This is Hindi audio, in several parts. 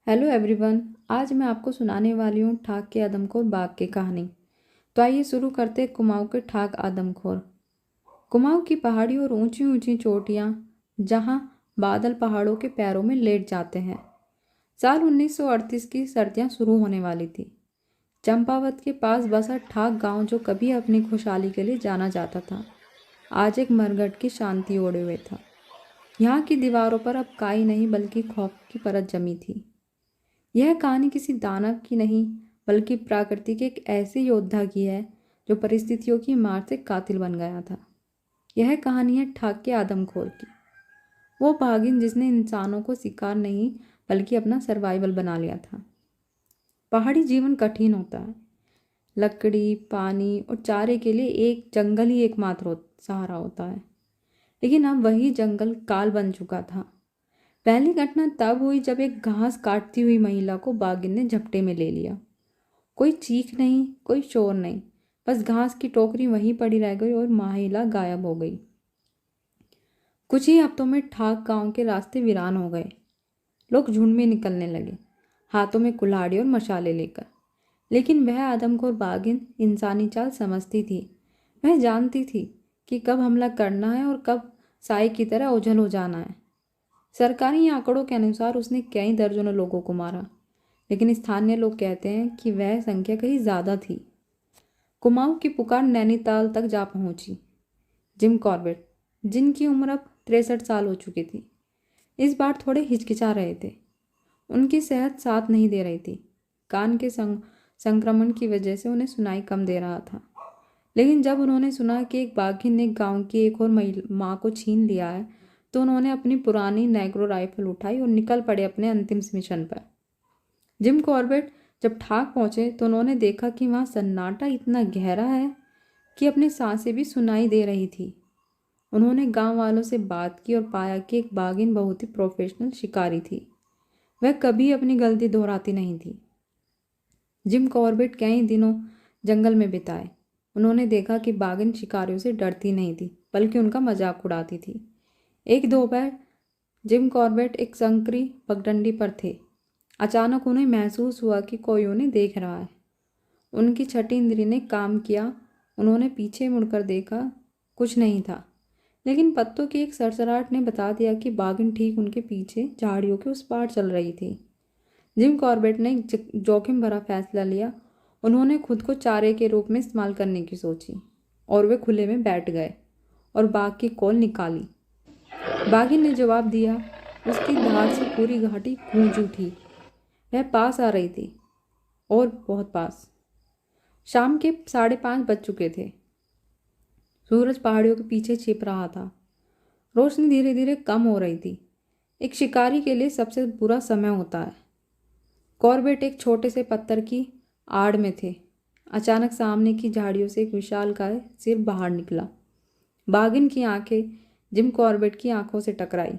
Hello everyone. आज मैं आपको सुनाने वाली हूँ ठाक के आदमखोर बाघ की कहानी। तो आइए शुरू करते हैं कुमाऊँ के ठाक आदमखोर। कुमाऊँ की पहाड़ी और ऊंची ऊंची चोटियाँ जहाँ बादल पहाड़ों के पैरों में लेट जाते हैं। साल 1938 की सर्दियाँ शुरू होने वाली थी। चंपावत के पास बसा ठाक गांव, जो कभी अपनी खुशहाली के लिए जाना जाता था, आज एक मरघट की शांति ओढ़े हुए था। यहाँ की दीवारों पर अब काई नहीं बल्कि खौफ की परत जमी थी। यह कहानी किसी दानव की नहीं बल्कि प्रकृति के एक ऐसे योद्धा की है जो परिस्थितियों की मार से कातिल बन गया था। यह कहानी है ठाक के आदमखोर की, वो भागिन जिसने इंसानों को शिकार नहीं बल्कि अपना सर्वाइवल बना लिया था। पहाड़ी जीवन कठिन होता है। लकड़ी, पानी और चारे के लिए एक जंगल ही एकमात्र सहारा होता है। लेकिन अब वही जंगल काल बन चुका था। पहली घटना तब हुई जब एक घास काटती हुई महिला को बाघिन ने झपटे में ले लिया। कोई चीख नहीं, कोई शोर नहीं, बस घास की टोकरी वहीं पड़ी रह गई और महिला गायब हो गई। कुछ ही हफ्तों में ठाक गांव के रास्ते वीरान हो गए। लोग झुंड में निकलने लगे, हाथों में कुल्हाड़ी और मशाले लेकर। लेकिन वह आदमखोर बाघिन इंसानी चाल समझती थी। वह जानती थी कि कब हमला करना है और कब साए की तरह ओझल हो जाना है। सरकारी आंकड़ों के अनुसार उसने कई दर्जनों लोगों को मारा, लेकिन स्थानीय लोग कहते हैं कि वह संख्या कहीं ज़्यादा थी। कुमाऊं की पुकार नैनीताल तक जा पहुंची। जिम कॉर्बेट, जिनकी उम्र अब 63 साल हो चुकी थी, इस बार थोड़े हिचकिचा रहे थे। उनकी सेहत साथ नहीं दे रही थी। कान के संक्रमण की वजह से उन्हें सुनाई कम दे रहा था। लेकिन जब उन्होंने सुना कि एक बाघिन ने गांव की एक और माँ को छीन लिया है, तो उन्होंने अपनी पुरानी नैग्रो राइफल उठाई और निकल पड़े अपने अंतिम मिशन पर। जिम कॉर्बेट जब ठाक पहुंचे तो उन्होंने देखा कि वहाँ सन्नाटा इतना गहरा है कि अपनी सांसें भी सुनाई दे रही थी। उन्होंने गांव वालों से बात की और पाया कि एक बाघिन बहुत ही प्रोफेशनल शिकारी थी। वह कभी अपनी गलती दोहराती नहीं थी। जिम कॉर्बेट कई दिनों जंगल में बिताए। उन्होंने देखा कि बाघिन शिकारियों से डरती नहीं थी बल्कि उनका मजाक उड़ाती थी। एक दोपहर जिम कॉर्बेट एक संकरी पगडंडी पर थे। अचानक उन्हें महसूस हुआ कि कोई उन्हें देख रहा है। उनकी छठी इंद्री ने काम किया। उन्होंने पीछे मुड़कर देखा, कुछ नहीं था। लेकिन पत्तों की एक सरसराहट ने बता दिया कि बाघिन ठीक उनके पीछे झाड़ियों के उस पार चल रही थी। जिम कॉर्बेट ने एक जोखिम भरा फैसला लिया। उन्होंने खुद को चारे के रूप में इस्तेमाल करने की सोची और वे खुले में बैठ गए और बाघ की कॉल निकाली। बाघिन ने जवाब दिया। उसकी धार से पूरी घाटी गूंज उठी। वह पास आ रही थी और बहुत पास। शाम के 5:30 बज चुके थे। सूरज पहाड़ियों के पीछे छिप रहा था। रोशनी धीरे धीरे कम हो रही थी। एक शिकारी के लिए सबसे बुरा समय होता है। कॉर्बेट एक छोटे से पत्थर की आड़ में थे। अचानक सामने की झाड़ियों से एक विशालकाय सिर बाहर निकला। बाघिन की आंखें जिम कॉर्बेट की आंखों से टकराई।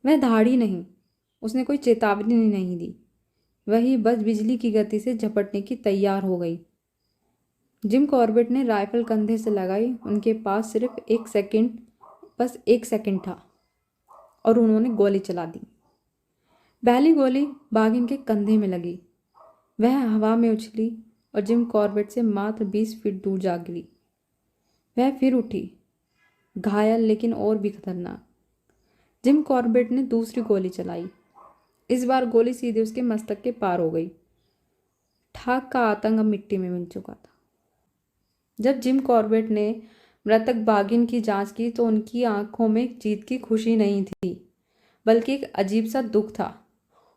वह धाड़ी नहीं, उसने कोई चेतावनी नहीं दी। वही बस बिजली की गति से झपटने की तैयार हो गई। जिम कॉर्बेट ने राइफल कंधे से लगाई। उनके पास सिर्फ बस एक सेकंड था और उन्होंने गोली चला दी। पहली गोली बाघिन के कंधे में लगी। वह हवा में उछली और जिम कॉर्बेट से मात्र 20 फीट दूर जा गिरी। वह फिर उठी, घायल लेकिन और भी खतरनाक। जिम कॉर्बेट ने दूसरी गोली चलाई। इस बार गोली सीधे उसके मस्तक के पार हो गई। ठाक का आतंक अब मिट्टी में मिल चुका था। जब जिम कॉर्बेट ने मृतक बाघिन की जांच की तो उनकी आंखों में जीत की खुशी नहीं थी बल्कि एक अजीब सा दुख था।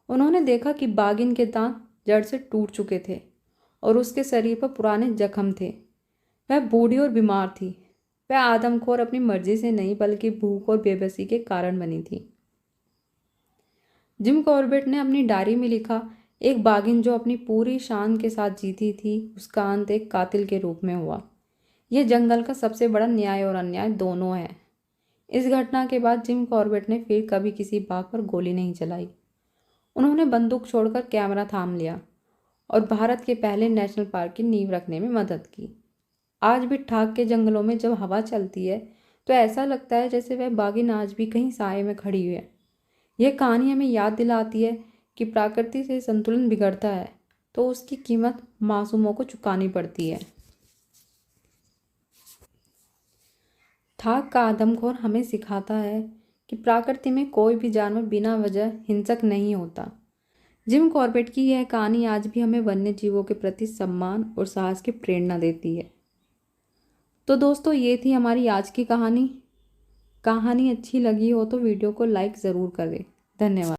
उन्होंने देखा कि बाघिन के दांत जड़ से टूट चुके थे और उसके शरीर पर पुराने जख्म थे। वह बूढ़ी और बीमार थी। वह आदमखोर अपनी मर्जी से नहीं बल्कि भूख और बेबसी के कारण बनी थी। जिम कॉर्बेट ने अपनी डायरी में लिखा, एक बाघिन जो अपनी पूरी शान के साथ जीती थी, उसका अंत एक कातिल के रूप में हुआ। यह जंगल का सबसे बड़ा न्याय और अन्याय दोनों है। इस घटना के बाद जिम कॉर्बेट ने फिर कभी किसी बाघ पर गोली नहीं चलाई। उन्होंने बंदूक छोड़कर कैमरा थाम लिया और भारत के पहले नेशनल पार्क की नींव रखने में मदद की। आज भी ठाक के जंगलों में जब हवा चलती है तो ऐसा लगता है जैसे वह बाघिन आज भी कहीं साए में खड़ी हुई है। यह कहानी हमें याद दिलाती है कि प्रकृति से संतुलन बिगड़ता है तो उसकी कीमत मासूमों को चुकानी पड़ती है। थाक का आदमखोर हमें सिखाता है कि प्रकृति में कोई भी जानवर बिना वजह हिंसक नहीं होता। जिम कॉर्बेट की यह कहानी आज भी हमें वन्य जीवों के प्रति सम्मान और साहस की प्रेरणा देती है। तो दोस्तों, ये थी हमारी आज की कहानी। कहानी अच्छी लगी हो तो वीडियो को लाइक ज़रूर करें। धन्यवाद।